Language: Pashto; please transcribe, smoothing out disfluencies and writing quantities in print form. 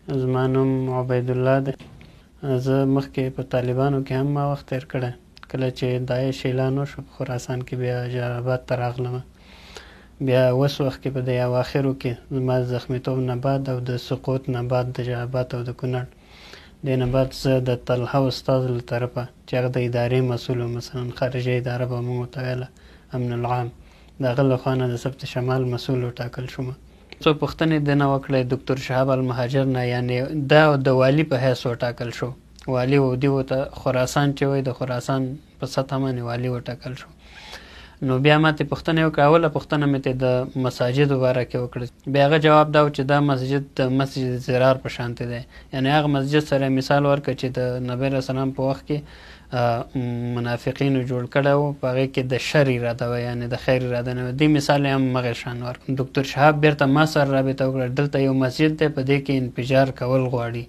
زما نوم عبیدالله دی. زه مخکې په طالبانو کې هم ما وخت تېر کړی. کله چې داعش اعلان وشو په خراسان کې، بیا جلال آباد ته راغلم. بیا اوس وخت کې په دې اواخرو کې زما د زخمیتوب نه بعد او د سقوط نه بعد د جلال آباد او د کونړ دې نه بعد زه د طلحه استاد له طرفه چې هغه د ادارې مسؤل و، مثلا خارجه اداره به موږ ورته ویله، امن العام، د هغه له خوا نه د سبت شمال مسؤل وټاکل شوم. څو پوښتنې د نه وکړی ډاکټر شهاب المهاجر نه، یعنې دا د والي په حیث وټاکل شو. والي و دې ورته خراسان چې وایي د خراسان په سطحه باندې والي وټاکل شو. نو بیا ما ته پوښتنه وکړه، اوله پوښتنه مې ته د مساجدو باره کې وکړه. بیا هغه جواب دا و چې دا مسجد د مسجد زرار په شانتې دی، یعنې هغه مسجد سره مثال ورکړه چې د نبی علیه السلام په وخت کې منافقینو جوړ کړی و، په هغې کې د شر اراده وه، یعنې د خیر اراده نه وه. دې مثال یې هم هغې شان ورکړ. ډاکټر شهاب بېرته ما سره رابطه وکړه، دلته یو مسجد دی، په دې کې انفجار کول غواړي.